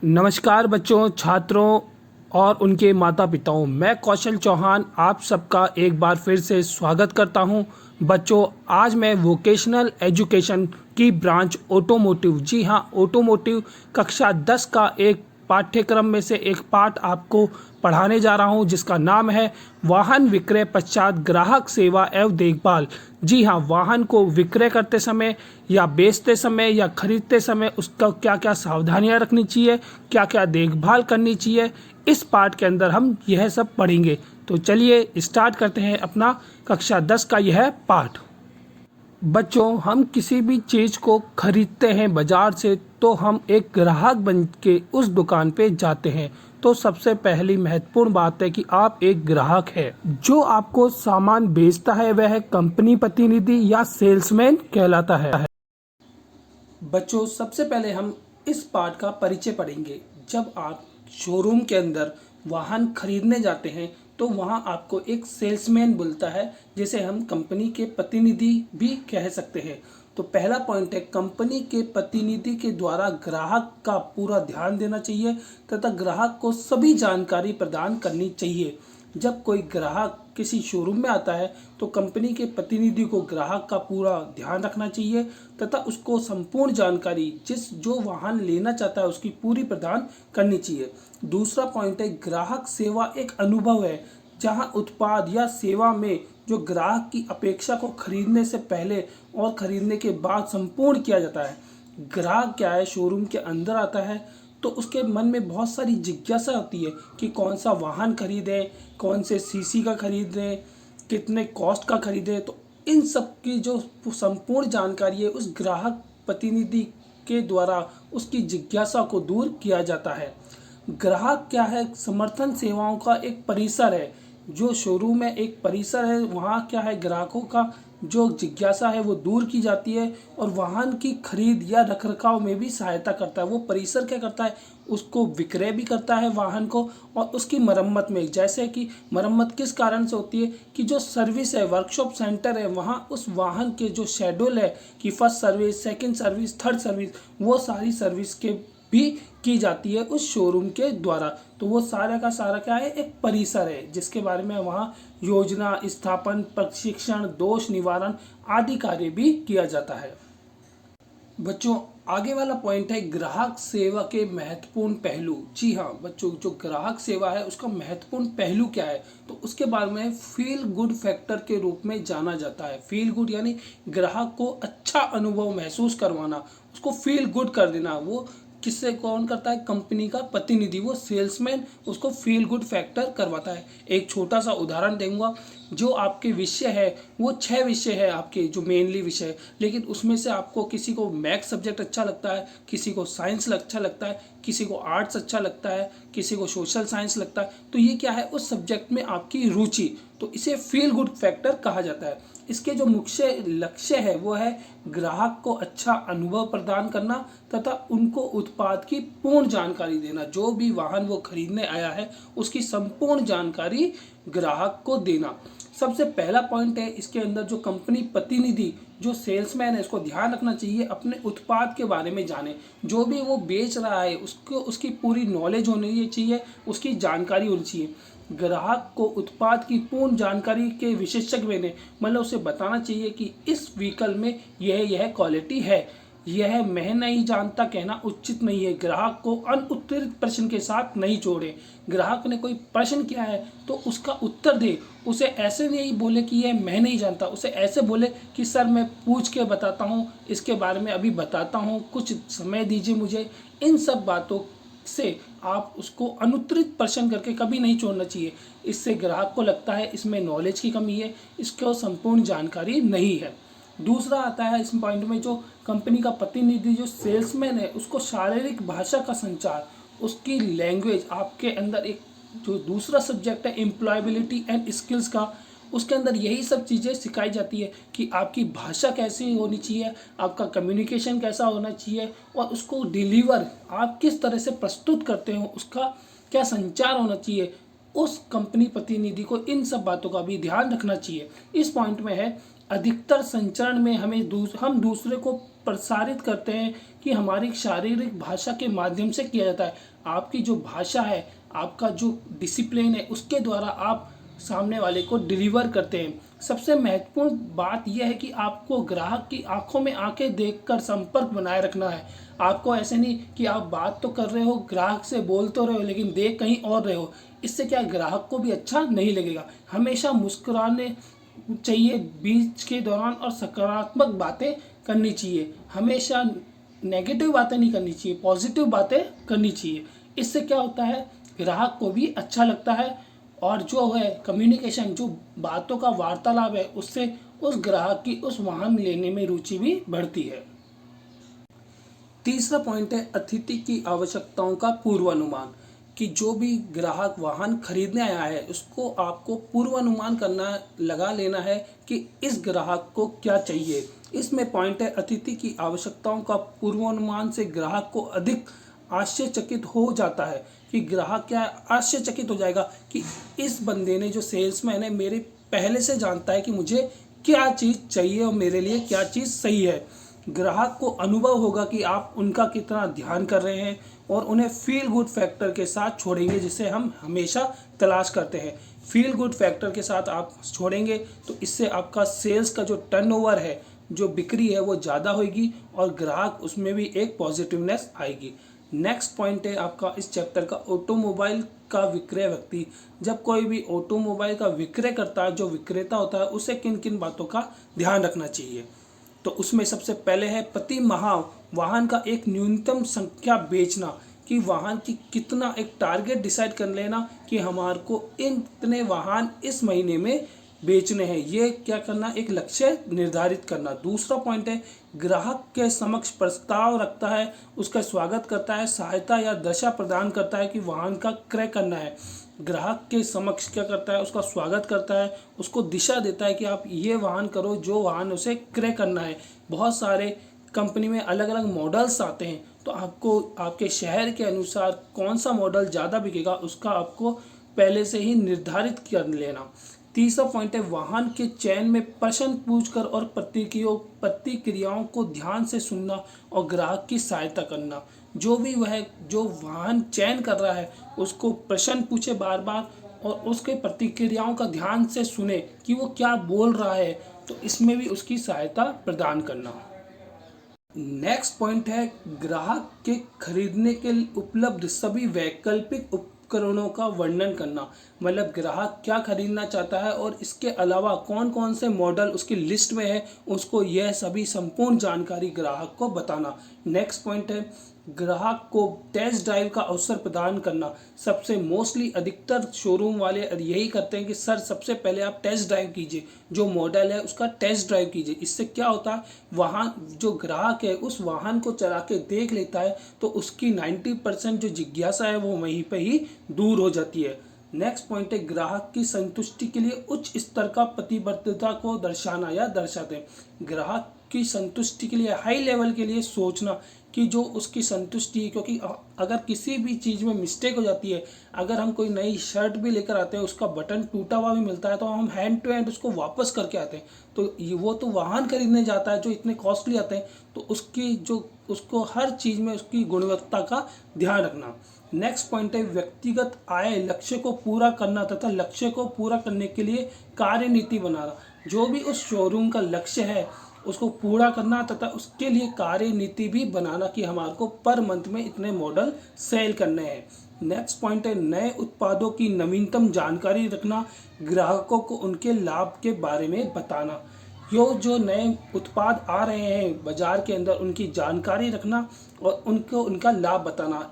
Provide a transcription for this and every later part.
नमस्कार बच्चों, छात्रों और उनके माता पिताओं। मैं कौशल चौहान आप सबका एक बार फिर से स्वागत करता हूं। बच्चों, आज मैं वोकेशनल एजुकेशन की ब्रांच ऑटोमोटिव, जी हां, ऑटोमोटिव कक्षा 10 का एक पाठ्यक्रम में से एक पाठ आपको पढ़ाने जा रहा हूं, जिसका नाम है वाहन विक्रय पश्चात ग्राहक सेवा एवं देखभाल। जी हाँ, वाहन को विक्रय करते समय या बेचते समय या खरीदते समय उसका क्या क्या सावधानियां रखनी चाहिए, क्या क्या देखभाल करनी चाहिए, इस पाठ के अंदर हम यह सब पढ़ेंगे। तो चलिए स्टार्ट करते हैं अपना कक्षा 10 का यह पाठ। बच्चों, हम किसी भी चीज़ को खरीदते हैं बाजार से तो हम एक ग्राहक बन के उस दुकान पे जाते हैं। तो सबसे पहली महत्वपूर्ण बात है कि आप एक ग्राहक है। जो आपको सामान बेचता है वह कंपनी प्रतिनिधि या सेल्समैन कहलाता है। बच्चों, सबसे पहले हम इस पाठ का परिचय पढ़ेंगे। जब आप शोरूम के अंदर वाहन खरीदने जाते हैं तो वहाँ आपको एक सेल्समैन बोलता है, जिसे हम कंपनी के प्रतिनिधि भी कह सकते हैं। तो पहला पॉइंट है, कंपनी के प्रतिनिधि के द्वारा ग्राहक का पूरा ध्यान देना चाहिए तथा ग्राहक को सभी जानकारी प्रदान करनी चाहिए। जब कोई ग्राहक किसी शोरूम में आता है तो कंपनी के प्रतिनिधि को ग्राहक का पूरा ध्यान रखना चाहिए तथा उसको संपूर्ण जानकारी जो वाहन लेना चाहता है उसकी पूरी प्रदान करनी चाहिए। दूसरा पॉइंट है, ग्राहक सेवा एक अनुभव है जहां उत्पाद या सेवा में जो ग्राहक की अपेक्षा को खरीदने से पहले और खरीदने के बाद संपूर्ण किया जाता है। ग्राहक क्या है, शोरूम के अंदर आता है तो उसके मन में बहुत सारी जिज्ञासा होती है कि कौन सा वाहन खरीदें, कौन से सीसी का खरीदें, कितने कॉस्ट का खरीदें। तो इन सब की जो संपूर्ण जानकारी है उस ग्राहक प्रतिनिधि के द्वारा उसकी जिज्ञासा को दूर किया जाता है। ग्राहक क्या है, समर्थन सेवाओं का एक परिसर है। जो शोरूम में एक परिसर है, वहाँ क्या है, ग्राहकों का जो जिज्ञासा है वो दूर की जाती है और वाहन की खरीद या रखरखाव में भी सहायता करता है। वो परिसर क्या करता है, उसको विक्रय भी करता है वाहन को और उसकी मरम्मत में, जैसे कि मरम्मत किस कारण से होती है कि जो सर्विस है, वर्कशॉप सेंटर है, वहाँ उस वाहन के जो शेड्यूल है कि first service, second service, third service, वो सारी सर्विस के भी की जाती है उस शोरूम के द्वारा। तो वो सारा का सारा क्या है, एक परिसर है जिसके बारे में वहाँ योजना, स्थापन, प्रशिक्षण, दोष निवारण आदि कार्य भी किया जाता है। बच्चों, आगे वाला पॉइंट है ग्राहक सेवा के महत्वपूर्ण पहलू। जी हाँ बच्चों, जो ग्राहक सेवा है उसका महत्वपूर्ण पहलू क्या है, तो उसके बारे में फील गुड फैक्टर के रूप में जाना जाता है। फील गुड यानी ग्राहक को अच्छा अनुभव महसूस करवाना, उसको फील गुड कर देना। वो किससे कौन करता है, कंपनी का प्रतिनिधि, वो सेल्समैन उसको फील गुड फैक्टर करवाता है। एक छोटा सा उदाहरण दूंगा। जो आपके विषय है वो 6 विषय है आपके जो मेनली विषय है, लेकिन उसमें से आपको किसी को मैथ्स सब्जेक्ट अच्छा लगता है, किसी को साइंस अच्छा लगता है, किसी को आर्ट्स अच्छा लगता है, किसी को सोशल साइंस लगता है। तो ये क्या है, उस सब्जेक्ट में आपकी रुचि, तो इसे फील गुड फैक्टर कहा जाता है। इसके जो मुख्य लक्ष्य है वो है ग्राहक को अच्छा अनुभव प्रदान करना तथा उनको उत्पाद की पूर्ण जानकारी देना। जो भी वाहन वो खरीदने आया है उसकी संपूर्ण जानकारी ग्राहक को देना। सबसे पहला पॉइंट है इसके अंदर, जो कंपनी प्रतिनिधि, जो सेल्समैन है, इसको ध्यान रखना चाहिए अपने उत्पाद के बारे में जाने। जो भी वो बेच रहा है उसको उसकी पूरी नॉलेज होनी चाहिए, उसकी जानकारी होनी चाहिए। ग्राहक को उत्पाद की पूर्ण जानकारी के विशेषज्ञ ने मतलब उसे बताना चाहिए कि इस व्हीकल में यह क्वालिटी है। यह मैं नहीं जानता कहना उचित नहीं है। ग्राहक को अनुत्तरित प्रश्न के साथ नहीं जोड़े। ग्राहक ने कोई प्रश्न किया है तो उसका उत्तर दे। उसे ऐसे नहीं बोले कि यह मैं नहीं जानता, उसे ऐसे बोले कि सर मैं पूछ के बताता हूँ, इसके बारे में अभी बताता हूँ, कुछ समय दीजिए मुझे। इन सब बातों से आप उसको अनुत्तरित प्रश्न करके कभी नहीं छोड़ना चाहिए। इससे ग्राहक को लगता है इसमें नॉलेज की कमी है, इसको संपूर्ण जानकारी नहीं है। दूसरा आता है इस पॉइंट में, जो कंपनी का प्रतिनिधि, जो सेल्समैन है, उसको शारीरिक भाषा का संचार, उसकी लैंग्वेज, आपके अंदर एक जो दूसरा सब्जेक्ट है एम्प्लॉयबिलिटी एंड स्किल्स का, उसके अंदर यही सब चीज़ें सिखाई जाती है कि आपकी भाषा कैसी होनी चाहिए, आपका कम्युनिकेशन कैसा होना चाहिए और उसको डिलीवर आप किस तरह से प्रस्तुत करते हो, उसका क्या संचार होना चाहिए। उस कंपनी प्रतिनिधि को इन सब बातों का भी ध्यान रखना चाहिए। इस पॉइंट में है, अधिकतर संचरण में हम दूसरे को प्रसारित करते हैं कि हमारी शारीरिक भाषा के माध्यम से किया जाता है। आपकी जो भाषा है, आपका जो डिसिप्लिन है, उसके द्वारा आप सामने वाले को डिलीवर करते हैं। सबसे महत्वपूर्ण बात यह है कि आपको ग्राहक की आंखों में आंखें देखकर संपर्क बनाए रखना है। आपको ऐसे नहीं कि आप बात तो कर रहे हो, ग्राहक से बोल तो रहे हो, लेकिन देख कहीं और रहे हो। इससे क्या ग्राहक को भी अच्छा नहीं लगेगा। हमेशा मुस्कुराने चाहिए बीच के दौरान और सकारात्मक बातें करनी चाहिए। हमेशा नेगेटिव बातें नहीं करनी चाहिए, पॉजिटिव बातें करनी चाहिए। इससे क्या होता है, ग्राहक को भी अच्छा लगता है और जो है कम्युनिकेशन, जो बातों का वार्तालाप है, उससे उस ग्राहक की उस वाहन लेने में रुचि भी बढ़ती है। तीसरा पॉइंट है अतिथि की आवश्यकताओं का पूर्वानुमान, कि जो भी ग्राहक वाहन खरीदने आया है उसको आपको पूर्वानुमान करना, लगा लेना है कि इस ग्राहक को क्या चाहिए। इसमें पॉइंट है अतिथि की आवश्यकताओं का पूर्वानुमान से ग्राहक को अधिक आश्चर्यचकित हो जाता है, कि ग्राहक क्या आश्चर्यचकित हो जाएगा कि इस बंदे ने, जो सेल्समैन है, मेरे पहले से जानता है कि मुझे क्या चीज़ चाहिए और मेरे लिए क्या चीज़ सही है। ग्राहक को अनुभव होगा कि आप उनका कितना ध्यान कर रहे हैं और उन्हें फील गुड फैक्टर के साथ छोड़ेंगे, जिसे हम हमेशा तलाश करते हैं। फील गुड फैक्टर के साथ आप छोड़ेंगे तो इससे आपका सेल्स का जो टर्नओवर है, जो बिक्री है, वो ज़्यादा होगी और ग्राहक उसमें भी एक पॉजिटिवनेस आएगी। नेक्स्ट पॉइंट है आपका इस चैप्टर का ऑटोमोबाइल का विक्रय व्यक्ति। जब कोई भी ऑटोमोबाइल का विक्रय करता है, जो विक्रेता होता है, उसे किन किन बातों का ध्यान रखना चाहिए। तो उसमें सबसे पहले है प्रति माह वाहन का एक न्यूनतम संख्या बेचना, कि वाहन की कितना, एक टारगेट डिसाइड कर लेना कि हमारे को इतने वाहन इस महीने में बेचने हैं। ये क्या करना, एक लक्ष्य निर्धारित करना। दूसरा पॉइंट है ग्राहक के समक्ष प्रस्ताव रखता है, उसका स्वागत करता है, सहायता या दशा प्रदान करता है कि वाहन का क्रय करना है। ग्राहक के समक्ष क्या करता है, उसका स्वागत करता है, उसको दिशा देता है कि आप ये वाहन करो, जो वाहन उसे क्रय करना है। बहुत सारे कंपनी में अलग अलग मॉडल्स आते हैं, तो आपको आपके शहर के अनुसार कौन सा मॉडल ज़्यादा बिकेगा उसका आपको पहले से ही निर्धारित कर लेना। तीसरा पॉइंट है वाहन के चयन में प्रश्न पूछकर और प्रतिक्रियाओं को ध्यान से सुनना और ग्राहक की सहायता करना। जो वाहन चयन कर रहा है उसको प्रश्न पूछे बार बार और उसके प्रतिक्रियाओं का ध्यान से सुने कि वो क्या बोल रहा है, तो इसमें भी उसकी सहायता प्रदान करना। नेक्स्ट पॉइंट है ग्राहक के खरीदने के लिए उपलब्ध सभी वैकल्पिक उपकरणों का वर्णन करना। मतलब ग्राहक क्या खरीदना चाहता है और इसके अलावा कौन कौन से मॉडल उसकी लिस्ट में है, उसको यह सभी संपूर्ण जानकारी ग्राहक को बताना। नेक्स्ट पॉइंट है ग्राहक को टेस्ट ड्राइव का अवसर प्रदान करना। सबसे मोस्टली अधिकतर शोरूम वाले यही करते हैं कि सर सबसे पहले आप टेस्ट ड्राइव कीजिए, जो मॉडल है उसका टेस्ट ड्राइव कीजिए। इससे क्या होता है, वहाँ जो ग्राहक है उस वाहन को चला के देख लेता है तो उसकी 90% जो जिज्ञासा है वो वहीं पे ही दूर हो जाती है। नेक्स्ट पॉइंट है ग्राहक की संतुष्टि के लिए उच्च स्तर का प्रतिबद्धता को दर्शाना या दर्शाते हैं। ग्राहक की संतुष्टि के लिए हाई लेवल के लिए सोचना कि जो उसकी संतुष्टि है, क्योंकि अगर किसी भी चीज़ में मिस्टेक हो जाती है, अगर हम कोई नई शर्ट भी लेकर आते हैं उसका बटन टूटा हुआ भी मिलता है तो हम हैंड टू हैंड उसको वापस करके आते हैं, तो वो तो वाहन खरीदने जाता है जो इतने कॉस्टली आते हैं, तो उसको हर चीज़ में उसकी गुणवत्ता का ध्यान रखना। नेक्स्ट पॉइंट है व्यक्तिगत आय लक्ष्य को पूरा करना तथा लक्ष्य को पूरा करने के लिए कार्यनीति बनाना। जो भी उस शोरूम का लक्ष्य है उसको पूरा करना तथा उसके लिए कार्यनीति भी बनाना कि हमारे को पर मंथ में इतने मॉडल सेल करने हैं। नेक्स्ट पॉइंट है नए उत्पादों की नवीनतम जानकारी रखना, ग्राहकों को उनके लाभ के बारे में बताना। जो नए उत्पाद आ रहे हैं बाजार के अंदर उनकी जानकारी रखना और उनको उनका लाभ बताना।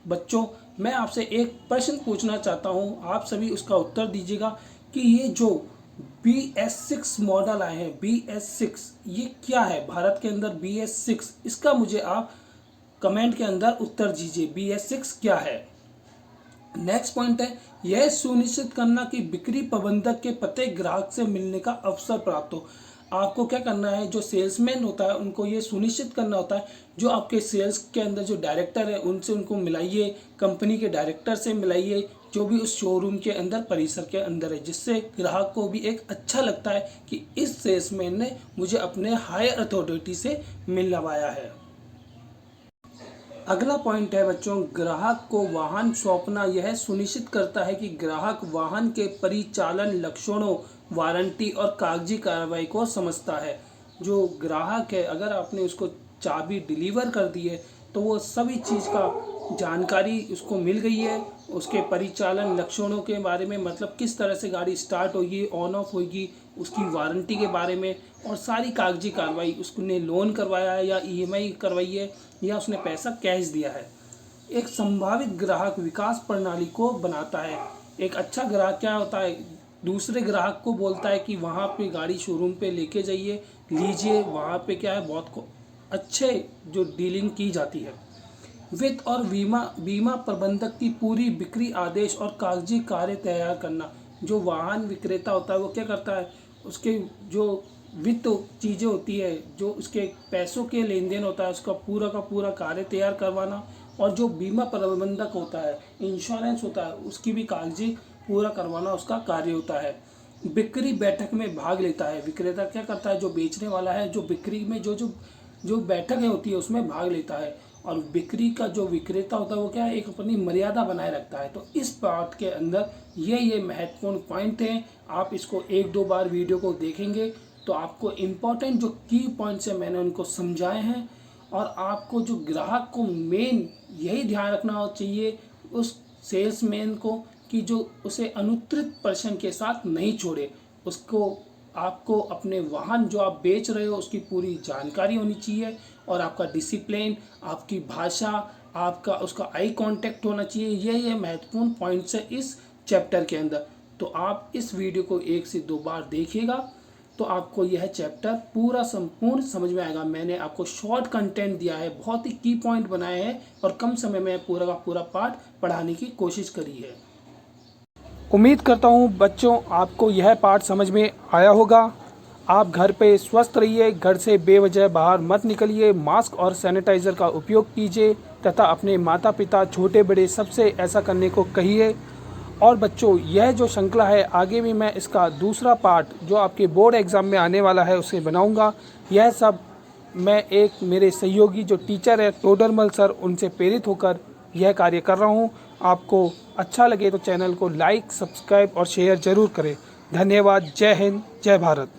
बच्चों, मैं आपसे एक प्रश्न पूछना चाहता हूँ, आप सभी उसका उत्तर दीजिएगा कि ये जो BS6 मॉडल आए हैं, BS6 ये क्या है भारत के अंदर, BS6 इसका मुझे आप कमेंट के अंदर उत्तर दीजिए, BS6 क्या है। नेक्स्ट पॉइंट है यह सुनिश्चित करना कि बिक्री प्रबंधक के प्रत्येक ग्राहक से मिलने का अवसर प्राप्त हो। आपको क्या करना है, जो सेल्समैन होता है उनको ये सुनिश्चित करना होता है, जो आपके सेल्स के अंदर जो डायरेक्टर है उनसे उनको मिलाइए, कंपनी के डायरेक्टर से मिलाइए, जो भी उस शोरूम के अंदर परिसर के अंदर है, जिससे ग्राहक को भी एक अच्छा लगता है कि इस सेल्समैन ने मुझे अपने हायर अथॉरिटी से मिलवाया है। अगला पॉइंट है बच्चों, ग्राहक को वाहन सौंपना यह सुनिश्चित करता है कि ग्राहक वाहन के परिचालन लक्षणों, वारंटी और कागजी कार्रवाई को समझता है। जो ग्राहक है, अगर आपने उसको चाबी डिलीवर कर दी है तो वो सभी चीज़ का जानकारी उसको मिल गई है, उसके परिचालन लक्षणों के बारे में, मतलब किस तरह से गाड़ी स्टार्ट होगी, ऑन ऑफ होगी, उसकी वारंटी के बारे में, और सारी कागजी कार्रवाई, उसने लोन करवाया है या ईएमआई करवाई है या उसने पैसा कैश दिया है। एक संभावित ग्राहक विकास प्रणाली को बनाता है। एक अच्छा ग्राहक क्या होता है, दूसरे ग्राहक को बोलता है कि वहाँ पे गाड़ी शोरूम पे लेके जाइए, लीजिए, वहाँ पे क्या है, बहुत को अच्छे जो डीलिंग की जाती है। वित्त और बीमा प्रबंधक की पूरी बिक्री आदेश और कागजी कार्य तैयार करना। जो वाहन विक्रेता होता है वो क्या करता है, उसके जो वित्त चीज़ें होती है, जो उसके पैसों के लेन देन होता है, उसका पूरा का पूरा कार्य तैयार करवाना। और जो बीमा प्रबंधक होता है, इंश्योरेंस होता है, उसकी भी कागजी पूरा करवाना उसका कार्य होता है। बिक्री बैठक में भाग लेता है। विक्रेता क्या करता है, जो बेचने वाला है, जो बिक्री में जो बैठकें होती है उसमें भाग लेता है। और बिक्री का जो विक्रेता होता है वो क्या है, एक अपनी मर्यादा बनाए रखता है। तो इस बात के अंदर ये महत्वपूर्ण पॉइंट हैं। आप इसको 1-2 बार वीडियो को देखेंगे तो आपको इम्पोर्टेंट जो की पॉइंट्स हैं मैंने उनको समझाए हैं। और आपको जो ग्राहक को मेन यही ध्यान रखना चाहिए उस सेल्समैन को, कि जो उसे अनुत्तरित प्रश्न के साथ नहीं छोड़े। उसको, आपको अपने वाहन जो आप बेच रहे हो उसकी पूरी जानकारी होनी चाहिए, और आपका डिसिप्लिन, आपकी भाषा, आपका उसका आई कांटेक्ट होना चाहिए। ये महत्वपूर्ण पॉइंट्स है इस चैप्टर के अंदर। तो आप इस वीडियो को 1 से 2 बार देखिएगा तो आपको यह चैप्टर पूरा संपूर्ण समझ में आएगा। मैंने आपको शॉर्ट कंटेंट दिया है, बहुत ही की पॉइंट बनाए हैं और कम समय में पूरा का पूरा पाठ पढ़ाने की कोशिश करी है। उम्मीद करता हूँ बच्चों आपको यह पाठ समझ में आया होगा। आप घर पे स्वस्थ रहिए, घर से बेवजह बाहर मत निकलिए, मास्क और सैनिटाइज़र का उपयोग कीजिए तथा अपने माता पिता, छोटे बड़े सबसे ऐसा करने को कहिए। और बच्चों यह जो श्रृंखला है आगे भी मैं इसका दूसरा पार्ट जो आपके बोर्ड एग्ज़ाम में आने वाला है उसे बनाऊंगा। यह सब मैं एक मेरे सहयोगी जो टीचर है टोडरमल सर, उनसे प्रेरित होकर यह कार्य कर रहा हूं। आपको अच्छा लगे तो चैनल को लाइक, सब्सक्राइब और शेयर ज़रूर करें। धन्यवाद। जय हिंद, जय भारत।